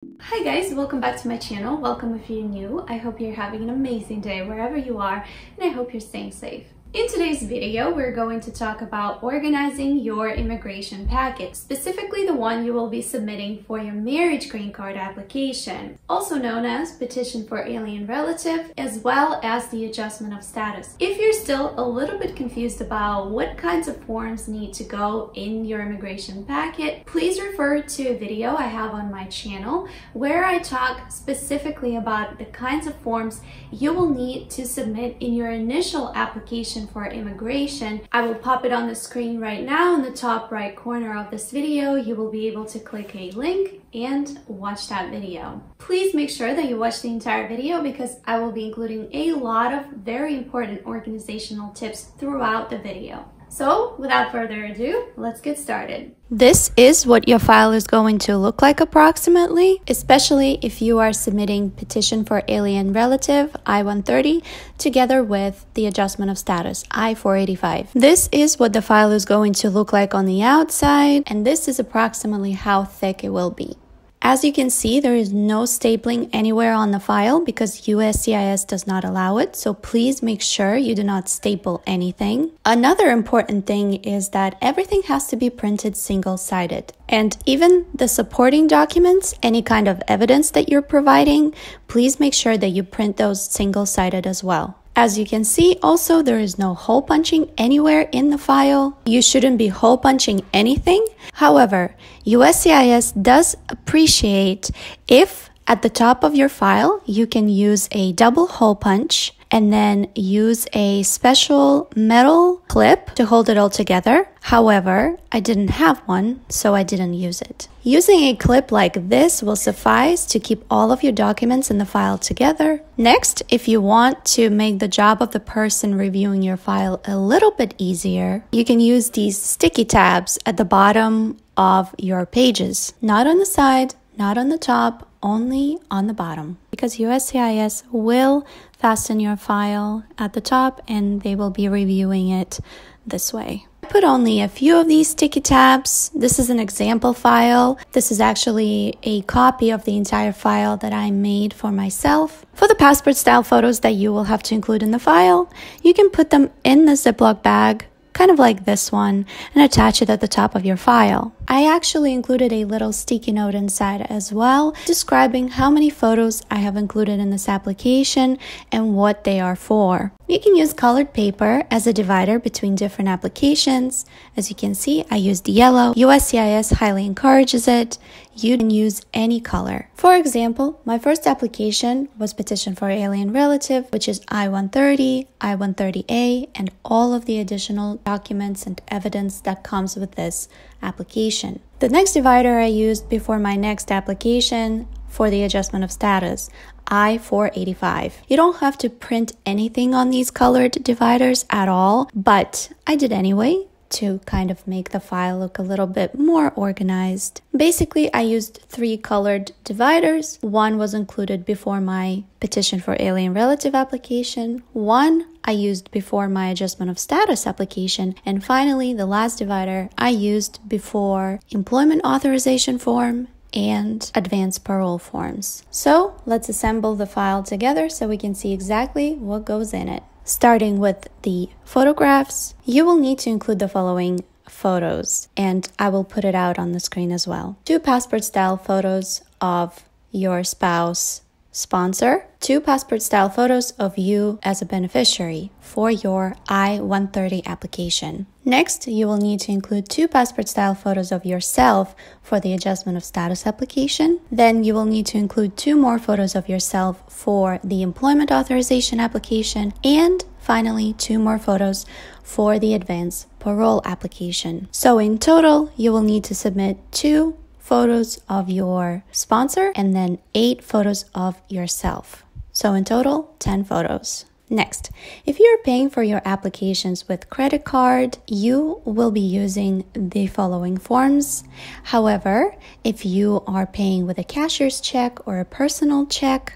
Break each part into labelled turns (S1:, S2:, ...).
S1: Hi guys, welcome back to my channel. Welcome if you're new. I hope you're having an amazing day wherever you are, and I hope you're staying safe. In today's video, we're going to talk about organizing your immigration packet, specifically the one you will be submitting for your marriage green card application, also known as petition for alien relative, as well as the adjustment of status. If you're still a little bit confused about what kinds of forms need to go in your immigration packet, please refer to a video I have on my channel where I talk specifically about the kinds of forms you will need to submit in your initial application for immigration. I will pop it on the screen right now in the top right corner of this video. You will be able to click a link and watch that video. Please make sure that you watch the entire video because I will be including a lot of very important organizational tips throughout the video. So without further ado, let's get started. This is what your file is going to look like approximately, especially if you are submitting petition for alien relative I-130 together with the adjustment of status I-485. This is what the file is going to look like on the outside, and this is approximately how thick it will be. As you can see, there is no stapling anywhere on the file because USCIS does not allow it, so please make sure you do not staple anything. Another important thing is that everything has to be printed single-sided. And even the supporting documents, any kind of evidence that you're providing, please make sure that you print those single-sided as well. As you can see, also, there is no hole punching anywhere in the file. You shouldn't be hole punching anything. However, USCIS does appreciate if at the top of your file, you can use a double hole punch and then use a special metal clip to hold it all together. However, I didn't have one, so I didn't use it. Using a clip like this will suffice to keep all of your documents in the file together. Next, if you want to make the job of the person reviewing your file a little bit easier, you can use these sticky tabs at the bottom of your pages. Not on the side, not on the top, only on the bottom, because USCIS will fasten your file at the top and they will be reviewing it this way. I put only a few of these sticky tabs. This is an example file. This is actually a copy of the entire file that I made for myself. For the passport style photos that you will have to include in the file, you can put them in the Ziploc bag, kind of like this one, and attach it at the top of your file. I actually included a little sticky note inside as well, describing how many photos I have included in this application and what they are for. You can use colored paper as a divider between different applications. As you can see, I used yellow. USCIS highly encourages it. You can use any color. For example, my first application was petition for alien relative, which is I-130, I-130A, and all of the additional documents and evidence that comes with this application. The next divider I used before my next application for the adjustment of status, I-485. You don't have to print anything on these colored dividers at all, but I did anyway to kind of make the file look a little bit more organized. Basically, I used 3 colored dividers. One was included before my petition for alien relative application. One I used before my adjustment of status application. And finally, the last divider I used before employment authorization form and advanced parole forms. So let's assemble the file together so we can see exactly what goes in it. Starting with the photographs, you will need to include the following photos, and I will put it out on the screen as well. 2 passport style photos of your spouse sponsor, 2 passport style photos of you as a beneficiary for your I-130 application. Next, you will need to include 2 passport style photos of yourself for the adjustment of status application. Then you will need to include 2 more photos of yourself for the employment authorization application, and finally 2 more photos for the advanced parole application. So in total, you will need to submit 2 photos of your sponsor and then 8 photos of yourself. So in total, 10 photos. Next, if you're paying for your applications with credit card, you will be using the following forms. However, if you are paying with a cashier's check or a personal check,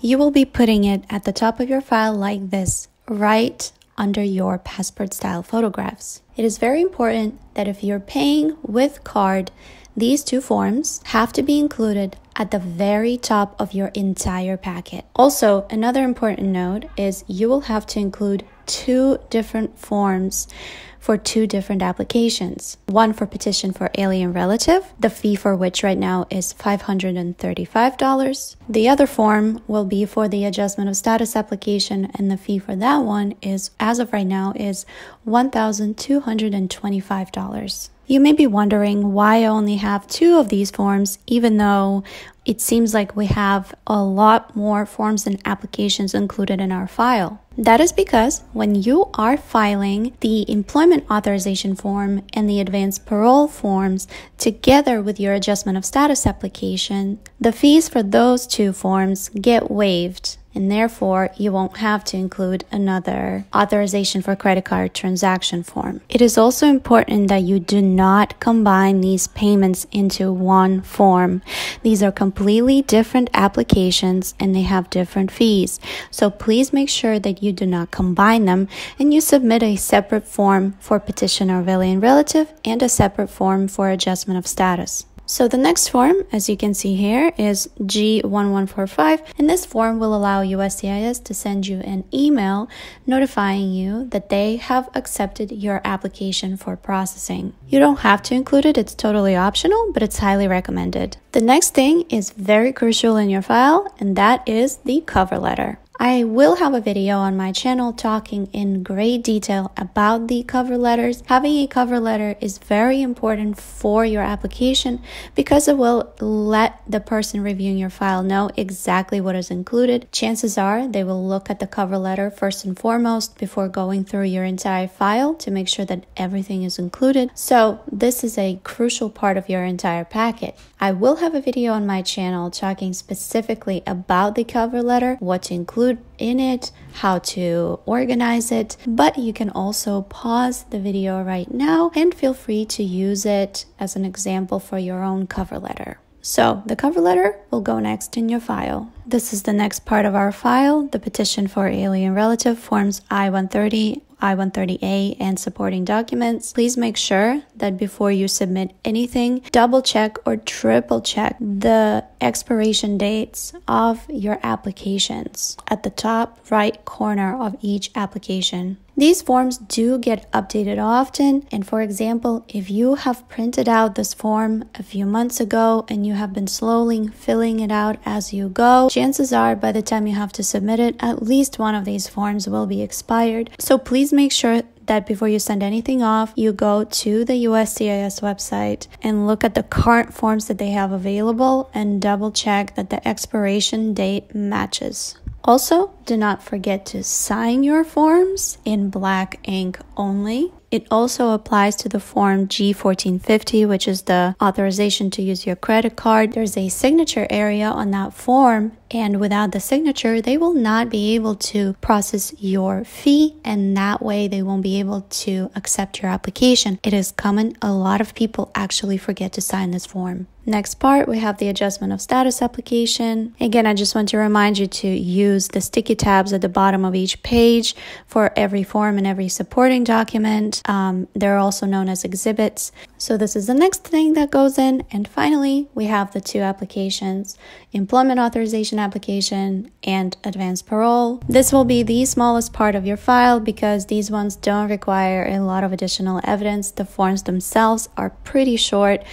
S1: you will be putting it at the top of your file like this, right under your passport style photographs. It is very important that if you're paying with card, These two forms have to be included at the very top of your entire packet. Also, another important note is you will have to include 2 different forms for 2 different applications. One for petition for alien relative, the fee for which right now is $535. The other form will be for the adjustment of status application, and the fee for that one is, as of right now, is $1,225. You may be wondering why I only have 2 of these forms, even though it seems like we have a lot more forms and applications included in our file. That is because when you are filing the employment authorization form and the advanced parole forms together with your adjustment of status application, the fees for those 2 forms get waived, and therefore you won't have to include another authorization for credit card transaction form. It is also important that you do not combine these payments into one form. These are completely different applications and they have different fees. So please make sure that you do not combine them and you submit a separate form for petition of alien relative and a separate form for adjustment of status. So the next form, as you can see here, is G1145, and this form will allow USCIS to send you an email notifying you that they have accepted your application for processing. You don't have to include it, it's totally optional, but it's highly recommended. The next thing is very crucial in your file, and that is the cover letter. I will have a video on my channel talking in great detail about the cover letters. Having a cover letter is very important for your application because it will let the person reviewing your file know exactly what is included. Chances are they will look at the cover letter first and foremost before going through your entire file to make sure that everything is included. So this is a crucial part of your entire packet. I will have a video on my channel talking specifically about the cover letter, what to include in it, how to organize it, but you can also pause the video right now and feel free to use it as an example for your own cover letter. So the cover letter will go next in your file. This is the next part of our file, the petition for alien relative forms I-130, I-130A, and supporting documents. Please make sure that before you submit anything, double check or triple check the expiration dates of your applications at the top right corner of each application. These forms do get updated often, and for example, if you have printed out this form a few months ago and you have been slowly filling it out as you go, chances are by the time you have to submit it, at least one of these forms will be expired. So please make sure that before you send anything off, you go to the USCIS website and look at the current forms that they have available and double check that the expiration date matches. Also, do not forget to sign your forms in black ink only. It also applies to the form G1450, which is the authorization to use your credit card. There's a signature area on that form, and without the signature, they will not be able to process your fee, and that way they won't be able to accept your application. It is common. A lot of people actually forget to sign this form. Next part, we have the adjustment of status application. Again, I just want to remind you to use the sticky tabs at the bottom of each page for every form and every supporting document. They're also known as exhibits. So this is the next thing that goes in. And finally, we have the 2 applications, employment authorization application and advanced parole. This will be the smallest part of your file because these ones don't require a lot of additional evidence. The forms themselves are pretty short.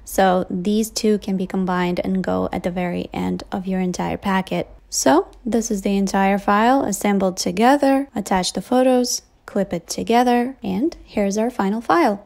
S1: So these 2 can be combined and go at the very end of your entire packet. So this is the entire file assembled together. Attach the photos, clip it together, and here's our final file.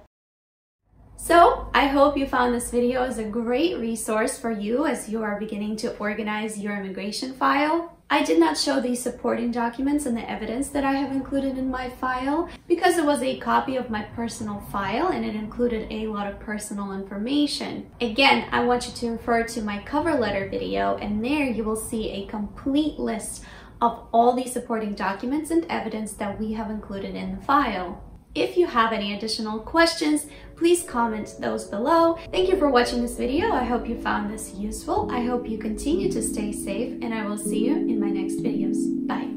S1: So I hope you found this video as a great resource for you as you are beginning to organize your immigration file. I did not show the supporting documents and the evidence that I have included in my file because it was a copy of my personal file and it included a lot of personal information. Again, I want you to refer to my cover letter video, and there you will see a complete list of all the supporting documents and evidence that we have included in the file. If you have any additional questions, please comment those below. Thank you for watching this video. I hope you found this useful. I hope you continue to stay safe, and I will see you in my next videos. Bye.